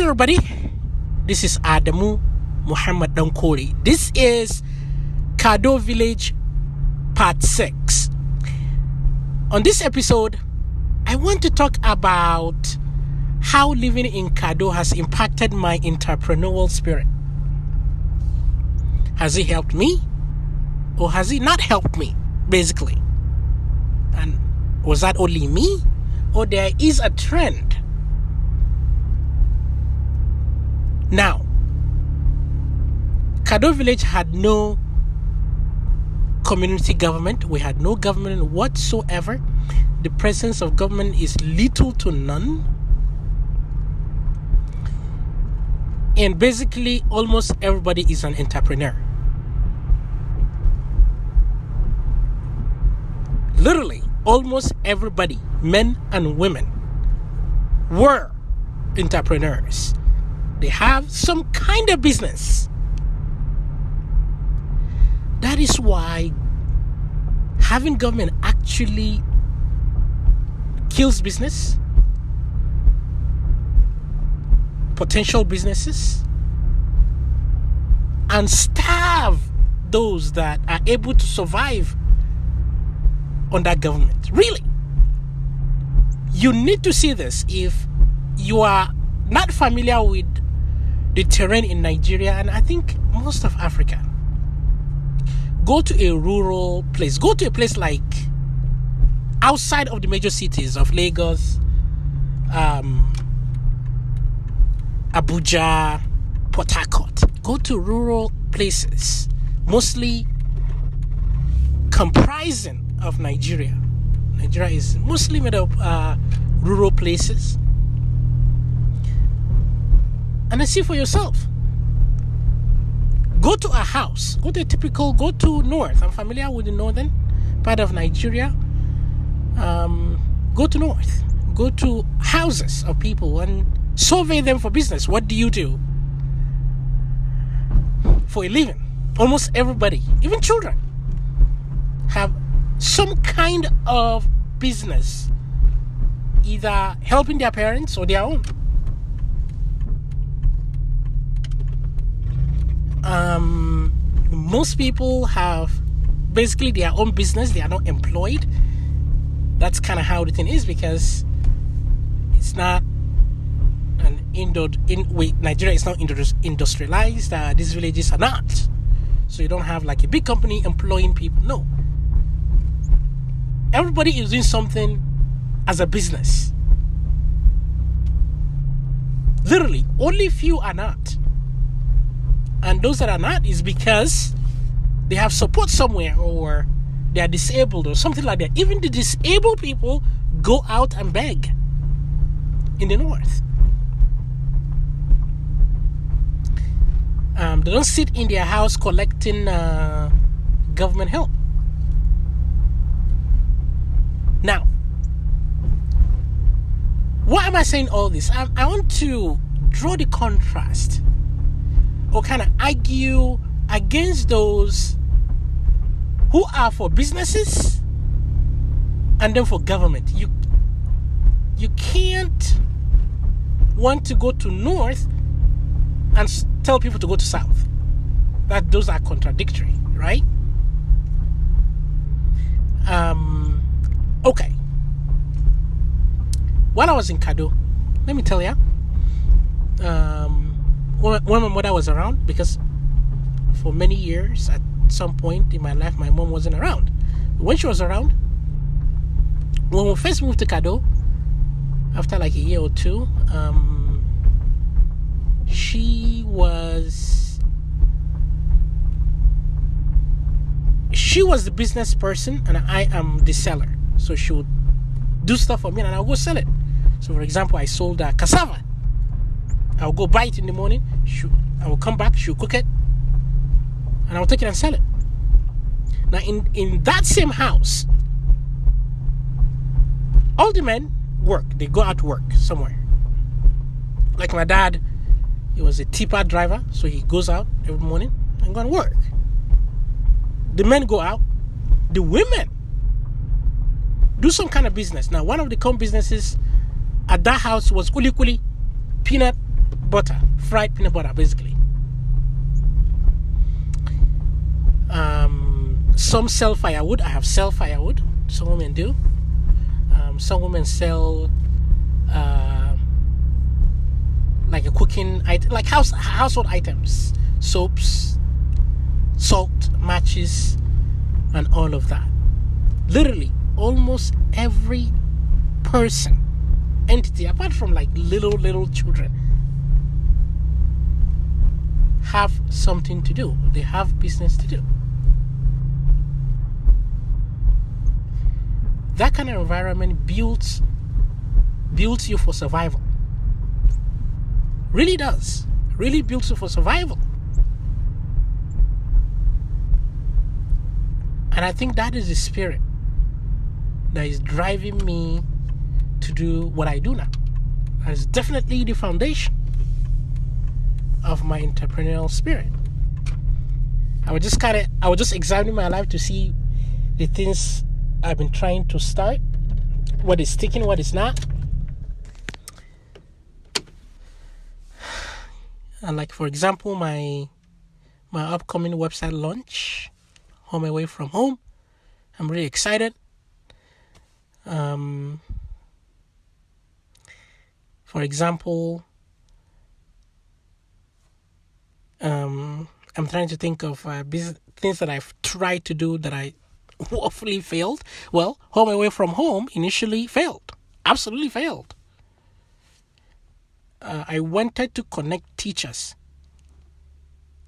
everybody. This is Adamu Muhammad Dankori. This is Kado Village Part 6. On this episode, I want to talk about how living in Kado has impacted my entrepreneurial spirit. Has it helped me? Or has it not helped me, basically? And was that only me? Or there is a trend? Now, Kado Village had no community government. We had no government whatsoever. The presence of government is little to none. And basically, almost everybody is an entrepreneur. Literally, almost everybody, men and women, were entrepreneurs. They have some kind of business. That is why having government actually kills business, potential businesses, and starve those that are able to survive under government. Really, you need to see this. If you are not familiar with the terrain in Nigeria, and I think most of Africa, go to a rural place. Go to a place like outside of the major cities of Lagos, Abuja, Port Harcourt. Go to rural places, mostly comprising of Nigeria. Nigeria is mostly made of rural places. And then see for yourself. Go to a house. Go to north. I'm familiar with the northern part of Nigeria. Go to north. Go to houses of people and survey them for business. What do you do for a living? Almost everybody, even children, have some kind of business, either helping their parents or their own. Most people have basically their own business. They are not employed. That's kind of how the thing is, because it's not Nigeria is not industrialized. These villages are not. So you don't have like a big company employing people. No. Everybody is doing something as a business. Literally, only few are not. And those that are not is because they have support somewhere, or they are disabled or something like that. Even the disabled people go out and beg in the north. They don't sit in their house collecting government help. Now, why am I saying all this? I want to draw the contrast, or kind of argue against those who are for businesses and then for government. You can't want to go to north and tell people to go to south. Those are contradictory, right? Okay. While I was in Kado, let me tell you, when my mother was around, because for many years, at some point in my life, my mom wasn't around. When she was around, when we first moved to Kado, after like a year or two, she was the business person and I am the seller. So she would do stuff for me and I'll go sell it. So for example, I sold cassava. I'll go buy it in the morning. I will come back, she'll cook it, and I'll take it and sell it. Now in that same house, all the men work. They go out to work somewhere. Like my dad, he was a tipper driver, so he goes out every morning and go and work. The men go out. The women do some kind of business. Now, one of the common businesses at that house was kuli kuli, peanut butter, fried peanut butter, basically. Some sell firewood. I have sell firewood. Some women do. Some women sell like a cooking item, like household items, soaps, salt, matches, and all of that. Literally, almost every person, entity, apart from like little children, have something to do. They have business to do. That kind of environment builds you for survival. Really does. Really builds you for survival. And I think that is the spirit that is driving me to do what I do now. That is definitely the foundation of my entrepreneurial spirit. I was just examining my life to see the things I've been trying to start, what is sticking, what is not. And like, for example, my upcoming website launch, Home Away from Home. I'm really excited. For example, I'm trying to think of things that I've tried to do that I woefully failed. Well, Home Away from Home initially failed. Absolutely failed. I wanted to connect teachers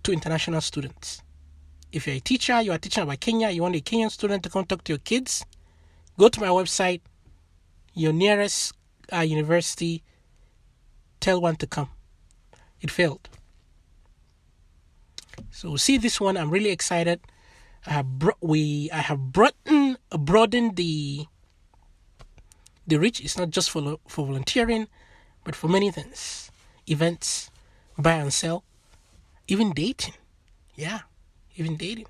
to international students. If you're a teacher, you are teaching about Kenya, you want a Kenyan student to come talk to your kids, go to my website, your nearest university, tell one to come. It failed. So see this one, I'm really excited. I have broadened the reach. It's not just for volunteering, but for many things. Events, buy and sell, even dating. Yeah, even dating.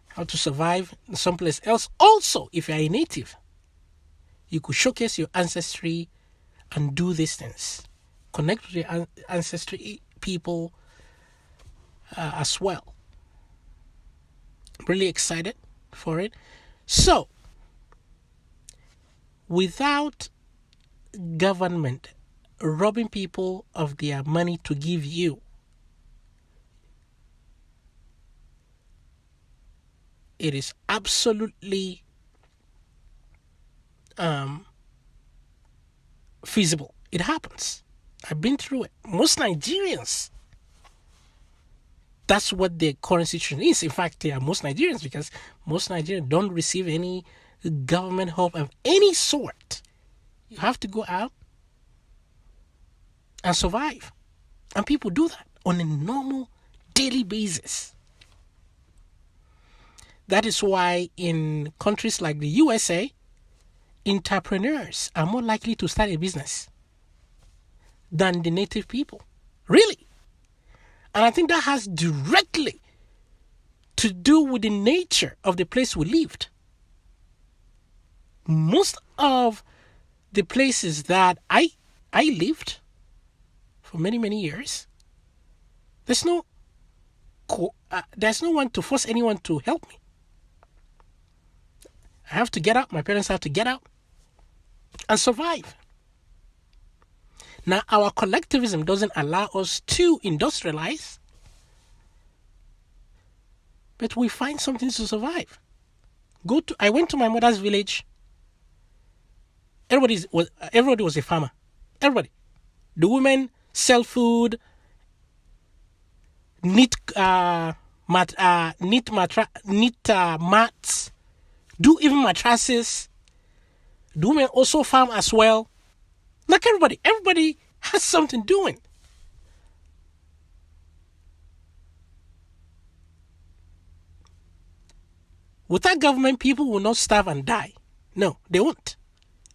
How to survive someplace else. Also, if you're a native, you could showcase your ancestry and do these things. Connect with your ancestry people as well. Really excited for it. So, without government robbing people of their money to give you, it is absolutely feasible. It happens. I've been through it. Most Nigerians, that's what their current situation is. In fact, they are most Nigerians, because most Nigerians don't receive any government help of any sort. You have to go out and survive. And people do that on a normal daily basis. That is why in countries like the USA, entrepreneurs are more likely to start a business than the native people. Really. And I think that has directly to do with the nature of the place we lived. Most of the places that I lived for many, many years, there's no one to force anyone to help me. I have to get out. My parents have to get out and survive. Now, our collectivism doesn't allow us to industrialize, but we find something to survive. I went to my mother's village. Everybody was a farmer. Everybody. The women sell food, knit mats, do even mattresses. The women also farm as well. Like everybody has something doing. Without government, people will not starve and die. No, they won't.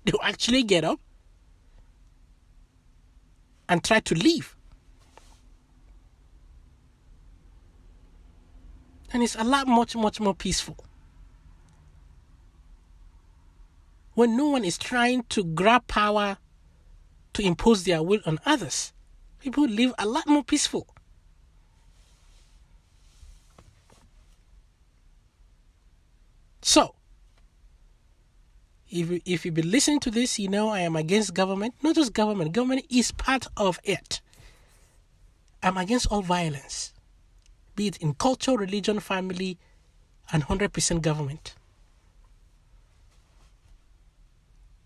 They will actually get up and try to live. And it's a lot much more peaceful. When no one is trying to grab power to impose their will on others. People live a lot more peaceful. So, if you've been listening to this, you know I am against government. Not just government. Government is part of it. I'm against all violence, be it in culture, religion, family, and 100% government.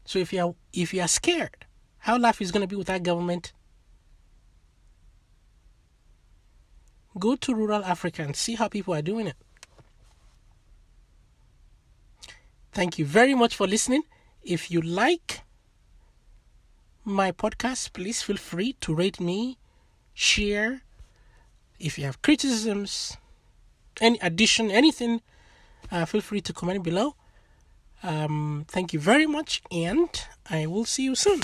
So if you are scared how life is going to be without government, go to rural Africa and see how people are doing it. Thank you very much for listening. If you like my podcast, please feel free to rate me, share. If you have criticisms, any addition, anything, feel free to comment below. Thank you very much, and I will see you soon.